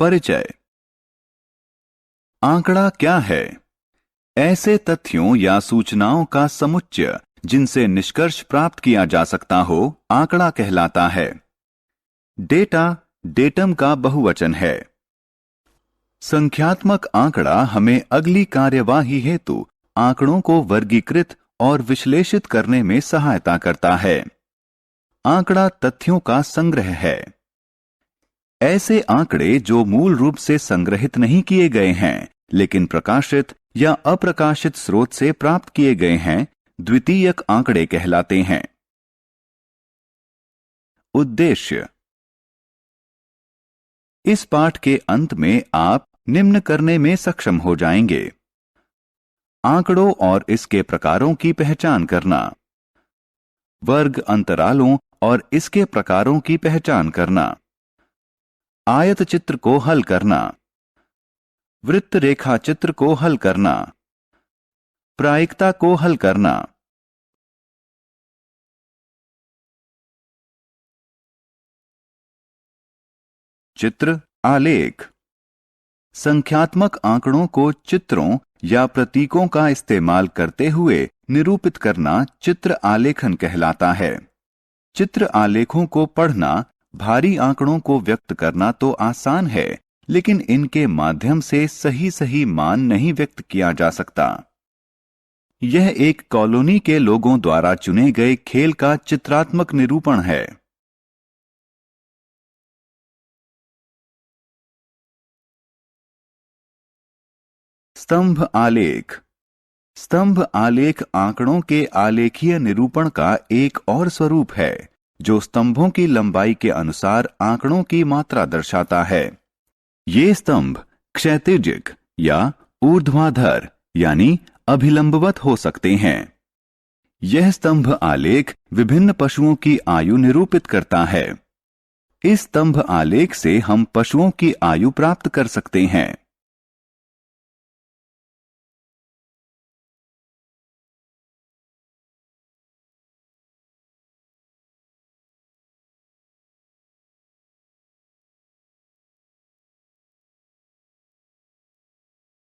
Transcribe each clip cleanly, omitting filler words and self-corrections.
परिचय। आंकड़ा क्या है? ऐसे तथ्यों या सूचनाओं का समुच्चय जिनसे निष्कर्ष प्राप्त किया जा सकता हो, आंकड़ा कहलाता है। डेटा, डेटम का बहुवचन है। संख्यात्मक आंकड़ा हमें अगली कार्यवाही हेतु आंकड़ों को वर्गीकृत और विश्लेषित करने में सहायता करता है। आंकड़ा तथ्यों का संग्रह है। ऐसे आंकड़े जो मूल रूप से संग्रहित नहीं किए गए हैं, लेकिन प्रकाशित या अप्रकाशित स्रोत से प्राप्त किए गए हैं, द्वितीयक आंकड़े कहलाते हैं। उद्देश्य। इस पाठ के अंत में आप निम्न करने में सक्षम हो जाएंगे: आंकड़ों और इसके प्रकारों की पहचान करना, वर्ग अंतरालों और इसके प्रकारों की पहचान करना, आयत चित्र को हल करना, वृत्त रेखा चित्र को हल करना, प्रायिकता को हल करना। चित्र आलेख। संख्यात्मक आंकड़ों को चित्रों या प्रतीकों का इस्तेमाल करते हुए निरूपित करना चित्र आलेखन कहलाता है। चित्र आलेखों को पढ़ना भारी आंकड़ों को व्यक्त करना तो आसान है, लेकिन इनके माध्यम से सही मान नहीं व्यक्त किया जा सकता। यह एक कॉलोनी के लोगों द्वारा चुने गए खेल का चित्रात्मक निरूपण है। स्तंभ आलेख। स्तंभ आलेख आंकड़ों के आलेखीय निरूपण का एक और स्वरूप है, जो स्तंभों की लंबाई के अनुसार आंकड़ों की मात्रा दर्शाता है। ये स्तंभ क्षैतिजिक या ऊर्ध्वाधर यानी अभिलंबवत हो सकते हैं। यह स्तंभ आलेख विभिन्न पशुओं की आयु निरूपित करता है। इस स्तंभ आलेख से हम पशुओं की आयु प्राप्त कर सकते हैं।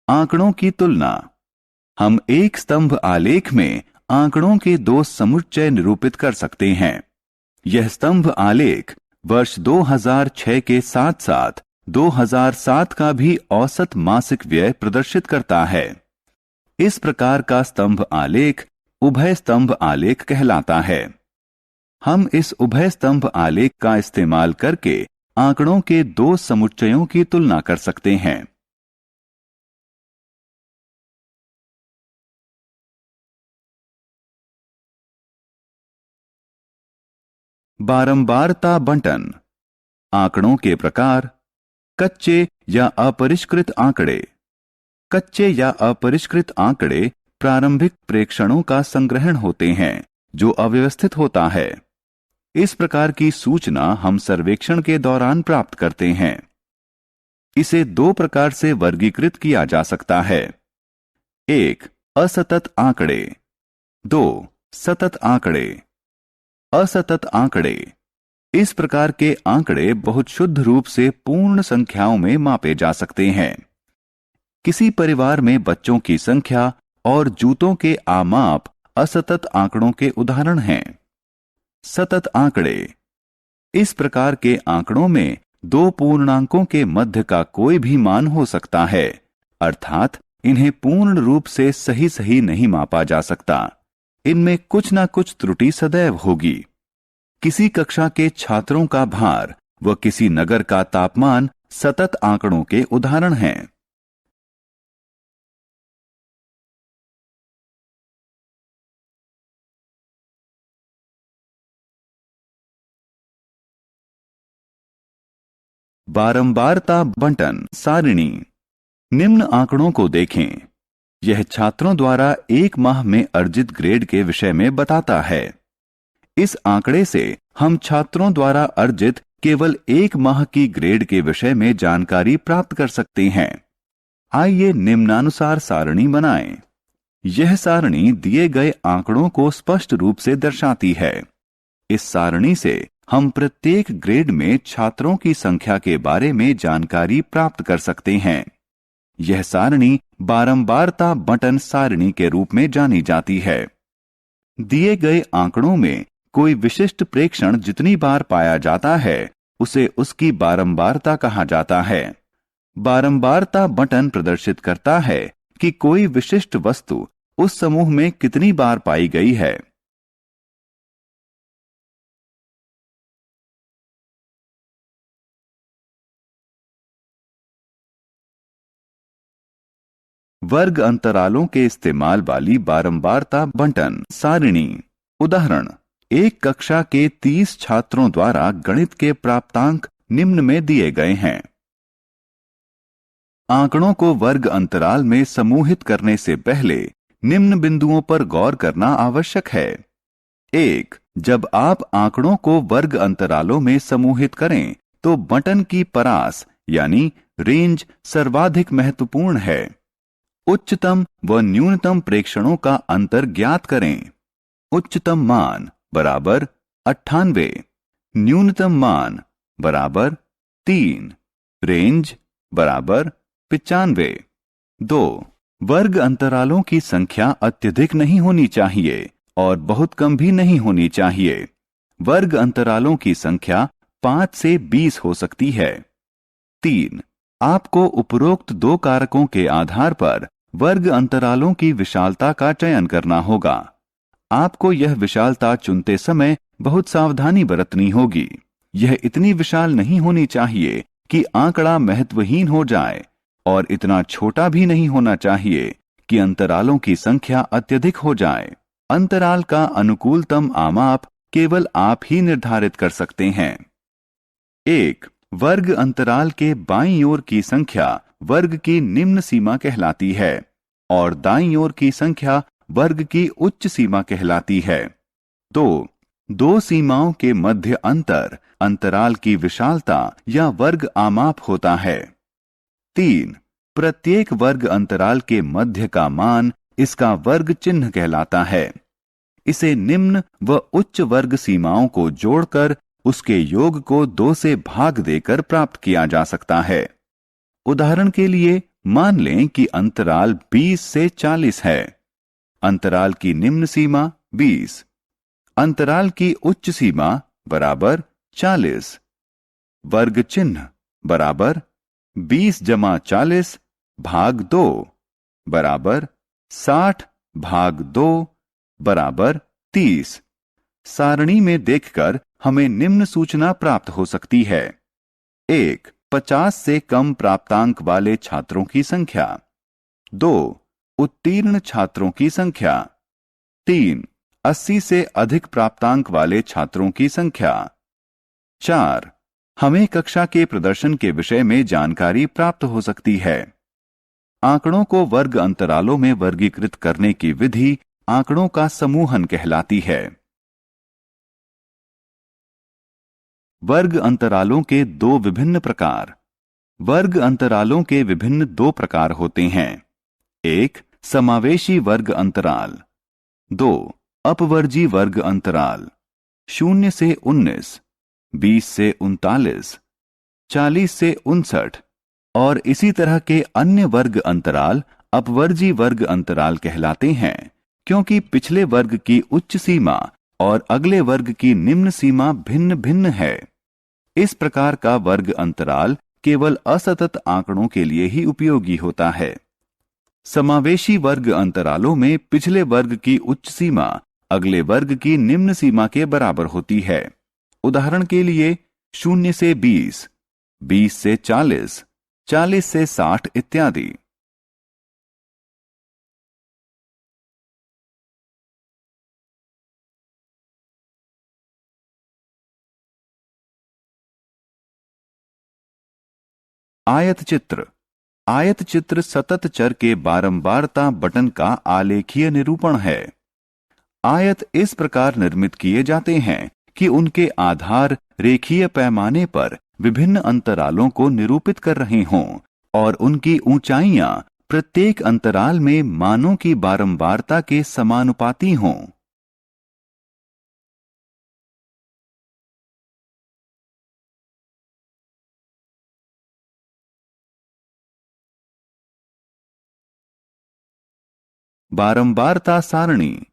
आंकड़ों की तुलना। हम एक स्तंभ आलेख में आंकड़ों के दो समुच्चय निरूपित कर सकते हैं। यह स्तंभ आलेख वर्ष 2006 के साथ साथ 2007 का भी औसत मासिक व्यय प्रदर्शित करता है। इस प्रकार का स्तंभ आलेख उभय स्तंभ आलेख कहलाता है। हम इस उभय स्तंभ आलेख का इस्तेमाल करके आंकड़ों के दो समुच्चयों की तुलना कर सकते हैं। बारंबारता बंटन। आंकड़ों के प्रकार। कच्चे या अपरिष्कृत आंकड़े। कच्चे या अपरिष्कृत आंकड़े प्रारंभिक प्रेक्षणों का संग्रहण होते हैं, जो अव्यवस्थित होता है। इस प्रकार की सूचना हम सर्वेक्षण के दौरान प्राप्त करते हैं। इसे दो प्रकार से वर्गीकृत किया जा सकता है: 1. असतत आंकड़े। 2. सतत आंकड़े। असतत आंकड़े। इस प्रकार के आंकड़े बहुत शुद्ध रूप से पूर्ण संख्याओं में मापे जा सकते हैं। किसी परिवार में बच्चों की संख्या और जूतों के आमाप असतत आंकड़ों के उदाहरण हैं। सतत आंकड़े। इस प्रकार के आंकड़ों में दो पूर्णांकों के मध्य का कोई भी मान हो सकता है, अर्थात इन्हें पूर्ण रूप से सही नहीं मापा जा सकता। इनमें कुछ ना कुछ त्रुटि सदैव होगी। किसी कक्षा के छात्रों का भार व किसी नगर का तापमान सतत आंकड़ों के उदाहरण हैं। बारंबारता बंटन सारिणी। निम्न आंकड़ों को देखें। यह छात्रों द्वारा एक माह में अर्जित ग्रेड के विषय में बताता है। इस आंकड़े से हम छात्रों द्वारा अर्जित केवल एक माह की ग्रेड के विषय में जानकारी प्राप्त कर सकते हैं। आइए निम्नानुसार सारणी बनाएं। यह सारणी दिए गए आंकड़ों को स्पष्ट रूप से दर्शाती है। इस सारणी से हम प्रत्येक ग्रेड में छात्रों की संख्या के बारे में जानकारी प्राप्त कर सकते हैं। यह सारणी बारंबारता बंटन सारणी के रूप में जानी जाती है। दिए गए आंकड़ों में कोई विशिष्ट प्रेक्षण जितनी बार पाया जाता है उसे उसकी बारंबारता कहा जाता है। बारंबारता बटन प्रदर्शित करता है कि कोई विशिष्ट वस्तु उस समूह में कितनी बार पाई गई है। वर्ग अंतरालों के इस्तेमाल वाली बारंबारता बंटन सारणी। उदाहरण, एक कक्षा के 30 छात्रों द्वारा गणित के प्राप्तांक निम्न में दिए गए हैं। आंकड़ों को वर्ग अंतराल में समूहित करने से पहले निम्न बिंदुओं पर गौर करना आवश्यक है। 1. जब आप आंकड़ों को वर्ग अंतरालों में समूहित करें तो बटन की परास यानी रेंज सर्वाधिक महत्वपूर्ण है। उच्चतम व न्यूनतम प्रेक्षणों का अंतर ज्ञात करें। उच्चतम मान बराबर 98, न्यूनतम मान बराबर 3, रेंज बराबर 95। 2. वर्ग अंतरालों की संख्या अत्यधिक नहीं होनी चाहिए और बहुत कम भी नहीं होनी चाहिए। वर्ग अंतरालों की संख्या 5 से 20 हो सकती है। 3. आपको उपरोक्त दो कारकों के आधार पर वर्ग अंतरालों की विशालता का चयन करना होगा। आपको यह विशालता चुनते समय बहुत सावधानी बरतनी होगी। यह इतनी विशाल नहीं होनी चाहिए कि आंकड़ा महत्वहीन हो जाए और इतना छोटा भी नहीं होना चाहिए कि अंतरालों की संख्या अत्यधिक हो जाए। अंतराल का अनुकूलतम आमाप केवल आप ही निर्धारित कर सकते हैं। 1. वर्ग अंतराल के बाईं ओर की संख्या वर्ग की निम्न सीमा कहलाती है और दाईं ओर की संख्या वर्ग की उच्च सीमा कहलाती है। 2. दो सीमाओं के मध्य अंतर अंतराल की विशालता या वर्ग आमाप होता है। 3. प्रत्येक वर्ग अंतराल के मध्य का मान इसका वर्ग चिन्ह कहलाता है। इसे निम्न व उच्च वर्ग सीमाओं को जोड़कर उसके योग को 2 से भाग देकर प्राप्त किया जा सकता है। उदाहरण के लिए मान लें कि अंतराल 20 से 40 है। अंतराल की निम्न सीमा 20, अंतराल की उच्च सीमा बराबर 40। वर्ग चिन्ह बराबर 20 जमा 40 भाग 2 बराबर 60 भाग 2 बराबर 30। सारणी में देखकर हमें निम्न सूचना प्राप्त हो सकती है। 1. 50 से कम प्राप्तांक वाले छात्रों की संख्या। 2. उत्तीर्ण छात्रों की संख्या। 3. 80 से अधिक प्राप्तांक वाले छात्रों की संख्या। 4. हमें कक्षा के प्रदर्शन के विषय में जानकारी प्राप्त हो सकती है। आंकड़ों को वर्ग अंतरालों में वर्गीकृत करने की विधि आंकड़ों का समूहन कहलाती है। वर्ग अंतरालों के दो विभिन्न प्रकार। वर्ग अंतरालों के विभिन्न दो प्रकार होते हैं। 1. समावेशी वर्ग अंतराल। 2. अपवर्जी वर्ग अंतराल। 0 से 19, 20 से 39, 40 से 59 और इसी तरह के अन्य वर्ग अंतराल अपवर्जी वर्ग अंतराल कहलाते हैं, क्योंकि पिछले वर्ग की उच्च सीमा और अगले वर्ग की निम्न सीमा भिन्न भिन्न है। इस प्रकार का वर्ग अंतराल केवल असतत आंकड़ों के लिए ही उपयोगी होता है। समावेशी वर्ग अंतरालों में पिछले वर्ग की उच्च सीमा अगले वर्ग की निम्न सीमा के बराबर होती है। उदाहरण के लिए 0 से 20, 20 से 40, 40 से 60 इत्यादि। आयत चित्र। आयत चित्र सतत चर के बारंबारता बटन का आलेखीय निरूपण है। आयत इस प्रकार निर्मित किए जाते हैं कि उनके आधार रेखीय पैमाने पर विभिन्न अंतरालों को निरूपित कर रहे हों और उनकी ऊंचाइयां प्रत्येक अंतराल में मानों की बारंबारता के समानुपाती हों। बारंबारता सारणी।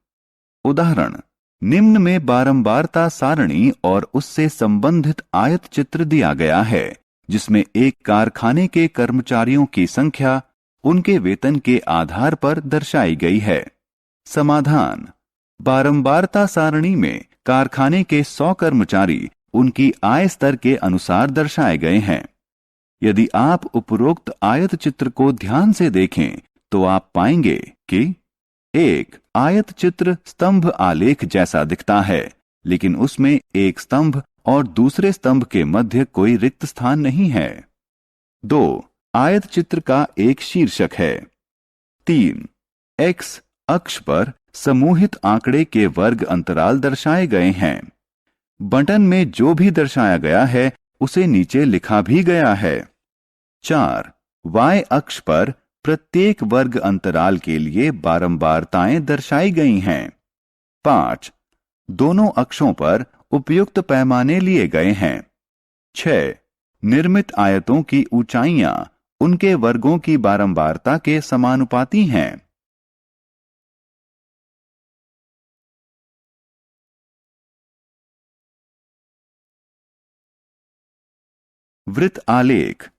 उदाहरण, निम्न में बारंबारता सारणी और उससे संबंधित आयत चित्र दिया गया है, जिसमें एक कारखाने के कर्मचारियों की संख्या उनके वेतन के आधार पर दर्शाई गई है। समाधान, बारंबारता सारणी में कारखाने के 100 कर्मचारी उनकी आय स्तर के अनुसार दर्शाए गए हैं। यदि आप उपरोक्त आयत चित्र को ध्यान से देखें तो आप पाएंगे कि एक आयत चित्र स्तंभ आलेख जैसा दिखता है, लेकिन उसमें एक स्तंभ और दूसरे स्तंभ के मध्य कोई रिक्त स्थान नहीं है। 2. आयत चित्र का एक शीर्षक है। 3. एक्स अक्ष पर समूहित आंकड़े के वर्ग अंतराल दर्शाए गए हैं। बटन में जो भी दर्शाया गया है उसे नीचे लिखा भी गया है। 4. वाई अक्ष पर प्रत्येक वर्ग अंतराल के लिए बारंबारताएं दर्शाई गई हैं। 5. दोनों अक्षों पर उपयुक्त पैमाने लिए गए हैं। 6. निर्मित आयतों की ऊंचाइयां उनके वर्गों की बारंबारता के समानुपाती हैं। वृत्त आलेख।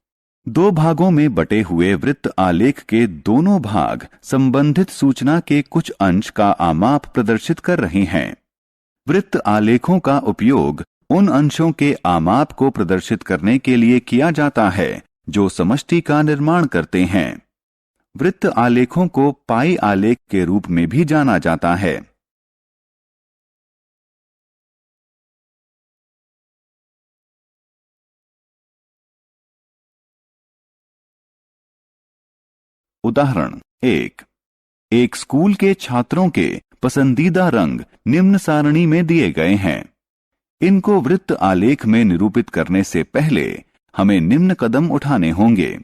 2 भागों में बटे हुए वृत्त आलेख के दोनों भाग संबंधित सूचना के कुछ अंश का आमाप प्रदर्शित कर रहे हैं। वृत्त आलेखों का उपयोग उन अंशों के आमाप को प्रदर्शित करने के लिए किया जाता है जो समष्टि का निर्माण करते हैं। वृत्त आलेखों को पाई आलेख के रूप में भी जाना जाता है। उदाहरण 1. एक स्कूल के छात्रों के पसंदीदा रंग निम्न सारणी में दिए गए हैं। इनको वृत्त आलेख में निरूपित करने से पहले हमें निम्न कदम उठाने होंगे।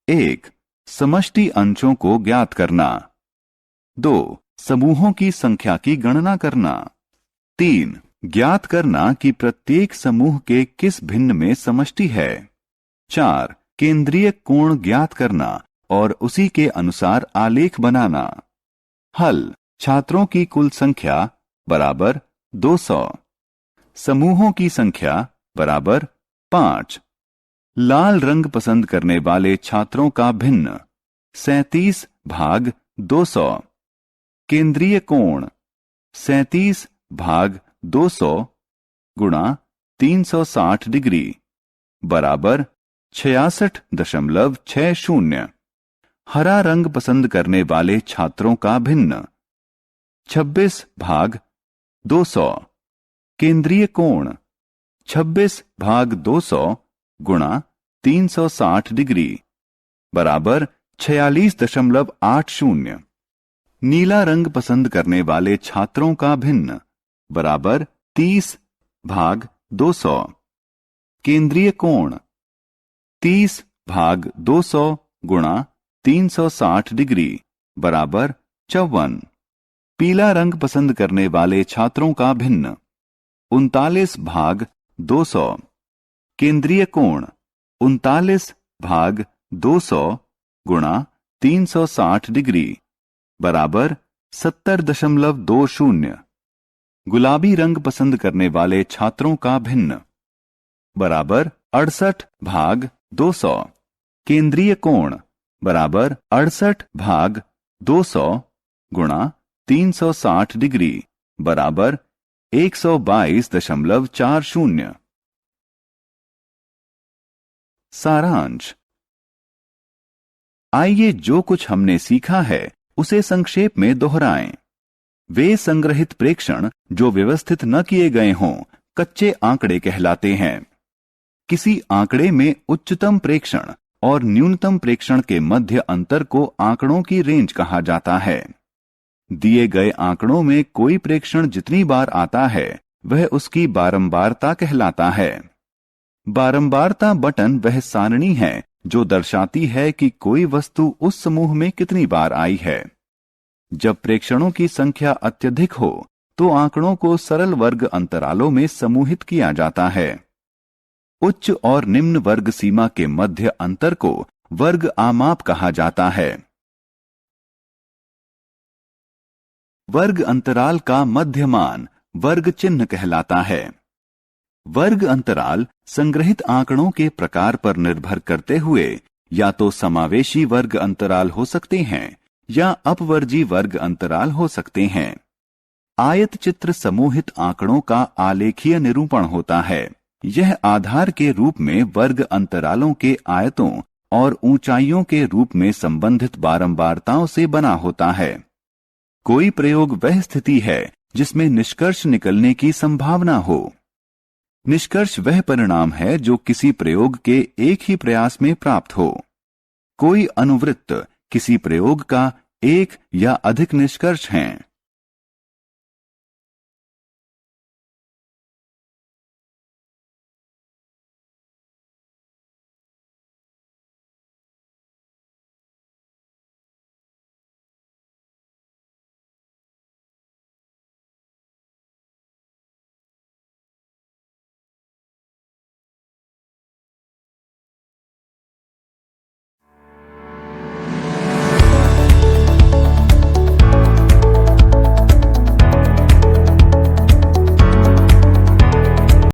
1. समष्टि अंशों को ज्ञात करना। 2. समूहों की संख्या की गणना करना। 3. ज्ञात करना कि प्रत्येक समूह के किस भिन्न में समष्टि है। 4. केंद्रीय कोण ज्ञात करना और उसी के अनुसार आलेख बनाना। हल, छात्रों की कुल संख्या बराबर 200, समूहों की संख्या बराबर 5। लाल रंग पसंद करने वाले छात्रों का भिन्न 37 भाग 200। केंद्रीय कोण 37 भाग 200 गुणा 360 डिग्री बराबर 66.60। हरा रंग पसंद करने वाले छात्रों का भिन्न 26 भाग 200। केंद्रीय कोण 26 भाग 200 गुणा 360 डिग्री बराबर 46.80। नीला रंग पसंद करने वाले छात्रों का भिन्न बराबर 30 भाग 200। केंद्रीय कोण 30 भाग 200 गुणा 360 डिग्री बराबर 54। पीला रंग पसंद करने वाले छात्रों का भिन्न 39 भाग 200। केंद्रीय कोण 39 भाग 200 गुणा 360 डिग्री बराबर 70.20। गुलाबी रंग पसंद करने वाले छात्रों का भिन्न बराबर 68 भाग 200। केंद्रीय कोण बराबर 68 भाग 200 गुणा 360 डिग्री बराबर 122.40। सारांश। आइए जो कुछ हमने सीखा है उसे संक्षेप में दोहराएं। वे संग्रहित प्रेक्षण जो व्यवस्थित न किए गए हों कच्चे आंकड़े कहलाते हैं। किसी आंकड़े में उच्चतम प्रेक्षण और न्यूनतम प्रेक्षण के मध्य अंतर को आंकड़ों की रेंज कहा जाता है। दिए गए आंकड़ों में कोई प्रेक्षण जितनी बार आता है वह उसकी बारंबारता कहलाता है। बारंबारता बटन वह सारणी है जो दर्शाती है कि कोई वस्तु उस समूह में कितनी बार आई है। जब प्रेक्षणों की संख्या अत्यधिक हो तो आंकड़ों को सरल वर्ग अंतरालों में समूहित किया जाता है। उच्च और निम्न वर्ग सीमा के मध्य अंतर को वर्ग आमाप कहा जाता है। वर्ग अंतराल का मध्यमान वर्ग चिन्ह कहलाता है। वर्ग अंतराल संग्रहित आंकड़ों के प्रकार पर निर्भर करते हुए या तो समावेशी वर्ग अंतराल हो सकते हैं या अपवर्जी वर्ग अंतराल हो सकते हैं। आयत चित्र समूहित आंकड़ों का आलेखीय निरूपण होता है। यह आधार के रूप में वर्ग अंतरालों के आयतों और ऊंचाइयों के रूप में संबंधित बारंबारताओं से बना होता है। कोई प्रयोग वह स्थिति है जिसमें निष्कर्ष निकलने की संभावना हो। निष्कर्ष वह परिणाम है जो किसी प्रयोग के एक ही प्रयास में प्राप्त हो। कोई अनुवृत्त किसी प्रयोग का एक या अधिक निष्कर्ष हैं।